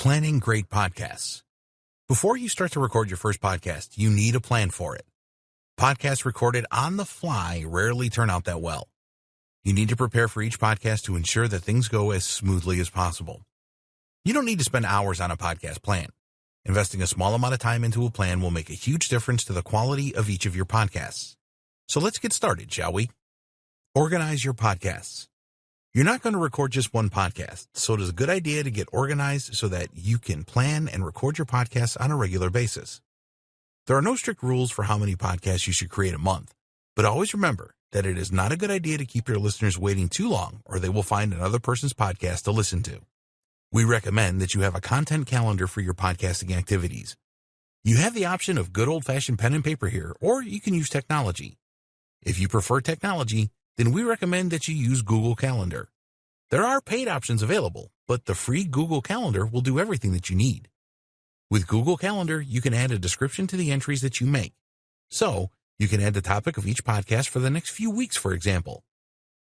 Planning great podcasts. Before you start to record your first podcast, you need a plan for it. Podcasts recorded on the fly rarely turn out that well. You need to prepare for each podcast to ensure that things go as smoothly as possible. You don't need to spend hours on a podcast plan. Investing a small amount of time into a plan will make a huge difference to the quality of each of your podcasts. So let's get started, shall we? Organize your podcasts. You're not going to record just one podcast, so it is a good idea to get organized so that you can plan and record your podcasts on a regular basis. There are no strict rules for how many podcasts you should create a month, but always remember that it is not a good idea to keep your listeners waiting too long or they will find another person's podcast to listen to. We recommend that you have a content calendar for your podcasting activities. You have the option of good old-fashioned pen and paper here, or you can use technology. If you prefer technology, then we recommend that you use Google Calendar. There are paid options available, but the free Google Calendar will do everything that you need. With Google Calendar, you can add a description to the entries that you make. So, you can add the topic of each podcast for the next few weeks, for example.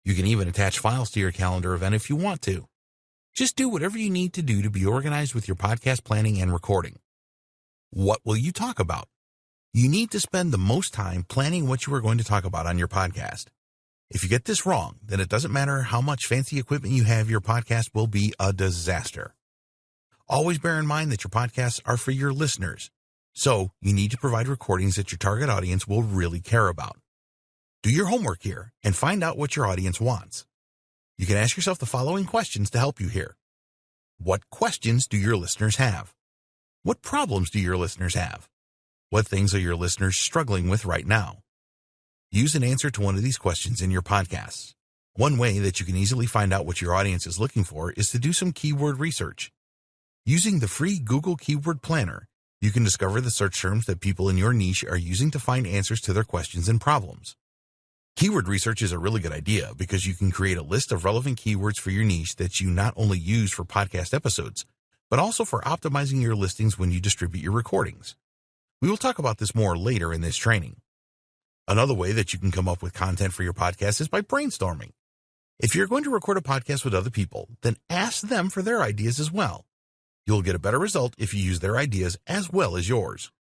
You can even attach files to your calendar event if you want to. Just do whatever you need to do to be organized with your podcast planning and recording. What will you talk about? You need to spend the most time planning what you are going to talk about on your podcast. If you get this wrong, then it doesn't matter how much fancy equipment you have, your podcast will be a disaster. Always bear in mind that your podcasts are for your listeners, so you need to provide recordings that your target audience will really care about. Do your homework here and find out what your audience wants. You can ask yourself the following questions to help you here. What questions do your listeners have? What problems do your listeners have? What things are your listeners struggling with right now? Use an answer to one of these questions in your podcasts. One way that you can easily find out what your audience is looking for is to do some keyword research. Using the free Google Keyword Planner, you can discover the search terms that people in your niche are using to find answers to their questions and problems. Keyword research is a really good idea because you can create a list of relevant keywords for your niche that you not only use for podcast episodes, but also for optimizing your listings when you distribute your recordings. We will talk about this more later in this training. Another way that you can come up with content for your podcast is by brainstorming. If you're going to record a podcast with other people, then ask them for their ideas as well. You'll get a better result if you use their ideas as well as yours.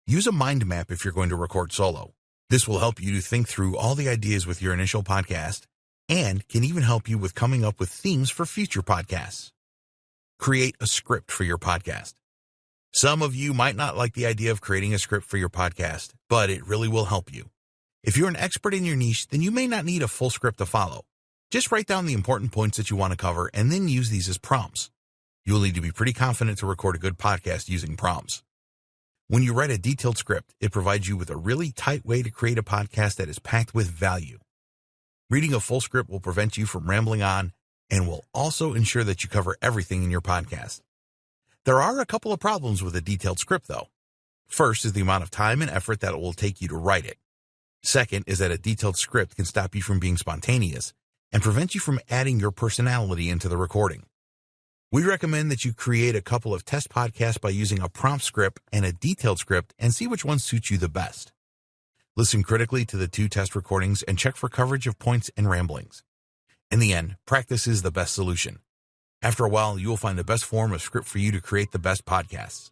Use a mind map if you're going to record solo. This will help you to think through all the ideas with your initial podcast and can even help you with coming up with themes for future podcasts. Create a script for your podcast. Some of you might not like the idea of creating a script for your podcast, but it really will help you. If you're an expert in your niche, then you may not need a full script to follow. Just write down the important points that you want to cover and then use these as prompts. You'll need to be pretty confident to record a good podcast using prompts. When you write a detailed script, it provides you with a really tight way to create a podcast that is packed with value. Reading a full script will prevent you from rambling on and will also ensure that you cover everything in your podcast. There are a couple of problems with a detailed script, though. First is the amount of time and effort that it will take you to write it. Second is that a detailed script can stop you from being spontaneous and prevent you from adding your personality into the recording. We recommend that you create a couple of test podcasts by using a prompt script and a detailed script and see which one suits you the best. Listen critically to the two test recordings and check for coverage of points and ramblings. In the end, practice is the best solution. After a while, you will find the best form of script for you to create the best podcasts.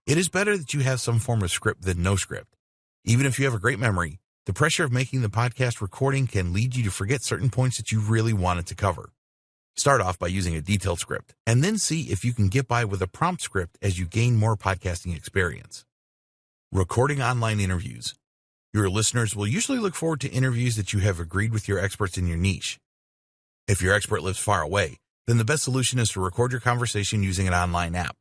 It is better that you have some form of script than no script. Even if you have a great memory, the pressure of making the podcast recording can lead you to forget certain points that you really wanted to cover. Start off by using a detailed script, and then see if you can get by with a prompt script as you gain more podcasting experience. Recording online interviews. Your listeners will usually look forward to interviews that you have agreed with your experts in your niche. If your expert lives far away, then the best solution is to record your conversation using an online app.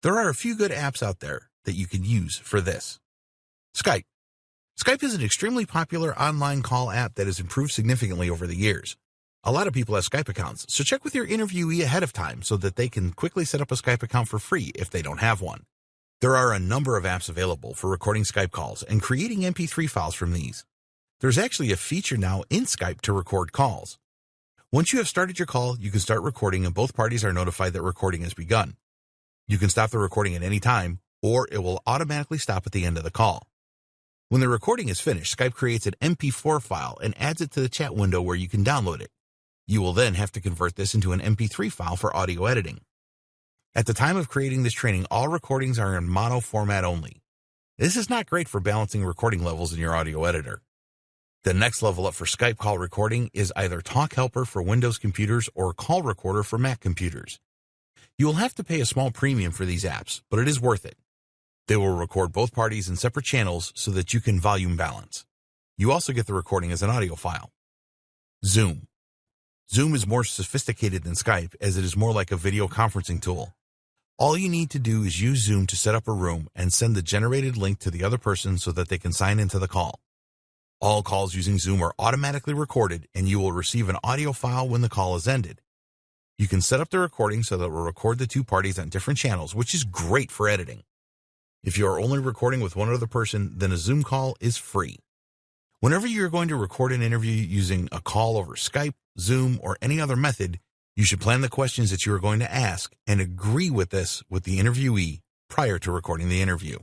There are a few good apps out there that you can use for this. Skype. Skype is an extremely popular online call app that has improved significantly over the years. A lot of people have Skype accounts, so check with your interviewee ahead of time so that they can quickly set up a Skype account for free if they don't have one. There are a number of apps available for recording Skype calls and creating MP3 files from these. There's actually a feature now in Skype to record calls. Once you have started your call, you can start recording and both parties are notified that recording has begun. You can stop the recording at any time, or it will automatically stop at the end of the call. When the recording is finished, Skype creates an MP4 file and adds it to the chat window where you can download it. You will then have to convert this into an MP3 file for audio editing. At the time of creating this training, all recordings are in mono format only. This is not great for balancing recording levels in your audio editor. The next level up for Skype call recording is either Talk Helper for Windows computers or Call Recorder for Mac computers. You will have to pay a small premium for these apps, but it is worth it. They will record both parties in separate channels so that you can volume balance. You also get the recording as an audio file. Zoom. Zoom is more sophisticated than Skype as it is more like a video conferencing tool. All you need to do is use Zoom to set up a room and send the generated link to the other person so that they can sign into the call. All calls using Zoom are automatically recorded and you will receive an audio file when the call is ended. You can set up the recording so that it will record the two parties on different channels, which is great for editing. If you are only recording with one other person, then a Zoom call is free. Whenever you are going to record an interview using a call over Skype, Zoom, or any other method, you should plan the questions that you are going to ask and agree with this with the interviewee prior to recording the interview.